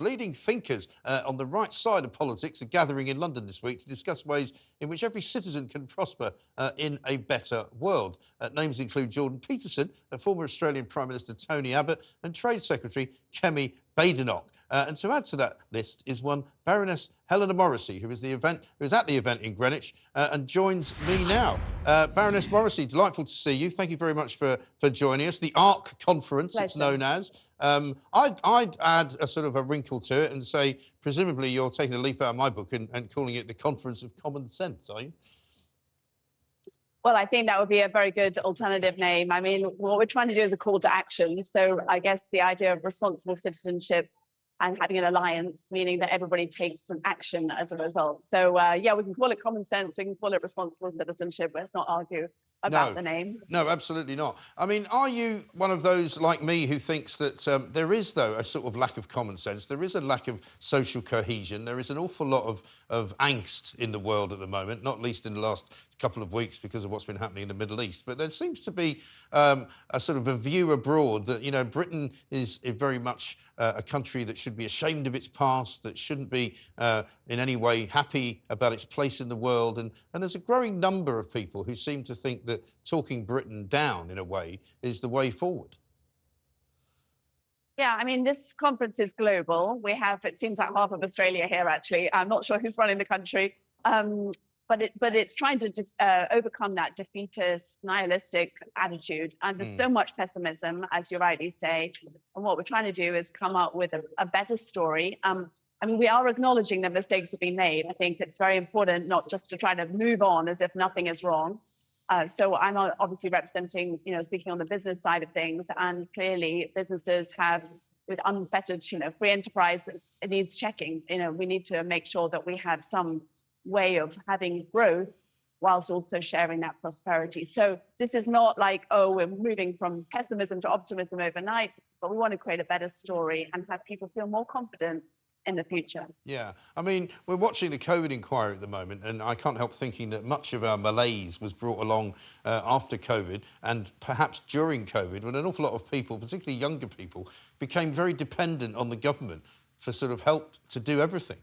Leading thinkers on the right side of politics are gathering in London this week to discuss ways in which every citizen can prosper in a better world. Names include Jordan Peterson, former Australian Prime Minister Tony Abbott, and Trade Secretary Kemi Badenoch. And to add to that list is one Baroness Helena Morissey, who is at the event in Greenwich and joins me now. Baroness Morissey, delightful to see you. Thank you very much for joining us. The ARC conference, Pleasure. It's known as. I'd add a sort of a wrinkle to it and say, presumably you're taking a leaf out of my book and calling it the Conference of Common Sense, are you? Well, I think that would be a very good alternative name. I mean, what we're trying to do is a call to action. So I guess the idea of responsible citizenship and having an alliance, meaning that everybody takes some action as a result. So, yeah, we can call it common sense. We can call it responsible citizenship. Let's not argue about the name. No, absolutely not. I mean, are you one of those like me who thinks that there is, though, a sort of lack of common sense? There is a lack of social cohesion. There is an awful lot of angst in the world at the moment, not least in the last couple of weeks because of what's been happening in the Middle East. But there seems to be a sort of a view abroad that, you know, Britain is very much a country that should be ashamed of its past, that shouldn't be in any way happy about its place in the world. And there's a growing number of people who seem to think that talking Britain down, in a way, is the way forward. Yeah, I mean, this conference is global. We have, it seems like half of Australia here, actually. I'm not sure who's running the country. But it's trying to overcome that defeatist, nihilistic attitude. And there's so much pessimism, as you rightly say. And what we're trying to do is come up with a better story. I mean, we are acknowledging that mistakes have been made. I think it's very important not just to try to move on as if nothing is wrong. So I'm obviously representing, you know, speaking on the business side of things. And clearly businesses have, with unfettered, you know, free enterprise, it needs checking. You know, we need to make sure that we have some way of having growth whilst also sharing that prosperity. So this is not like, oh, we're moving from pessimism to optimism overnight, but we want to create a better story and have people feel more confident in the future. Yeah, I mean, we're watching the COVID inquiry at the moment, and I can't help thinking that much of our malaise was brought along after COVID and perhaps during COVID, when an awful lot of people, particularly younger people, became very dependent on the government for sort of help to do everything.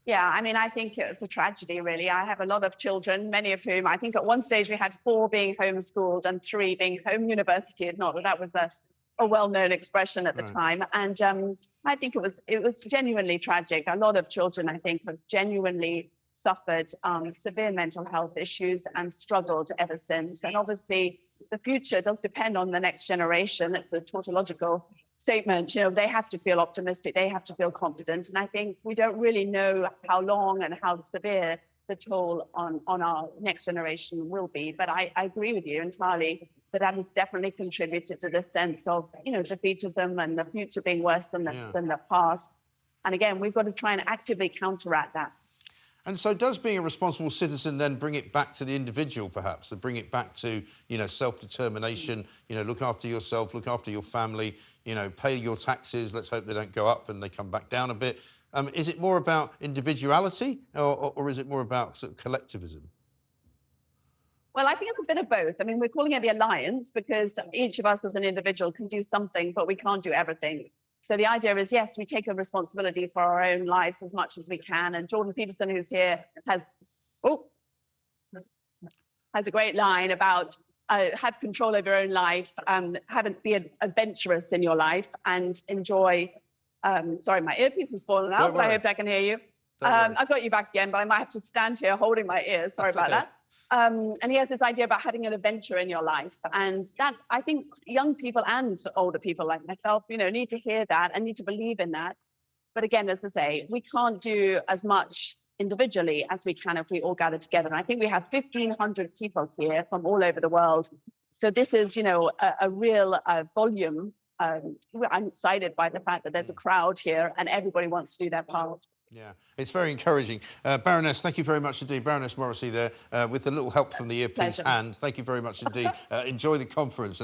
Yeah, I mean, I think it's a tragedy, really. I have a lot of children, many of whom, I think at one stage we had 4 being homeschooled and 3 being home university. Not that was a well-known expression at the time. And I think it was genuinely tragic. A lot of children, I think, have genuinely suffered severe mental health issues and struggled ever since. And obviously, the future does depend on the next generation. It's a tautological statement. You know, they have to feel optimistic. They have to feel confident. And I think we don't really know how long and how severe the toll on our next generation will be. But I agree with you entirely that has definitely contributed to this sense of, you know, defeatism and the future being worse than the past. And again, we've got to try and actively counteract that. And so does being a responsible citizen then bring it back to the individual, perhaps, to bring it back to, you know, self-determination, you know, look after yourself, look after your family, you know, pay your taxes, let's hope they don't go up and they come back down a bit. Is it more about individuality or is it more about sort of collectivism? Well, I think it's a bit of both. I mean, we're calling it the alliance because each of us as an individual can do something, but we can't do everything. So the idea is, yes, we take a responsibility for our own lives as much as we can. And Jordan Peterson, who's here, has a great line about have control over your own life, be adventurous in your life and enjoy. Sorry, my earpiece has fallen out, but I hope I can hear you. I've got you back again, but I might have to stand here holding my ears. Sorry about that. And he has this idea about having an adventure in your life. And that, I think young people and older people like myself, you know, need to hear that and need to believe in that. But again, as I say, we can't do as much individually as we can if we all gather together. And I think we have 1,500 people here from all over the world. So this is, you know, a real volume. I'm excited by the fact that there's a crowd here and everybody wants to do their part. Yeah, it's very encouraging. Baroness, thank you very much indeed. Baroness Morissey there with a little help from the earpiece. And thank you very much indeed. Enjoy the conference.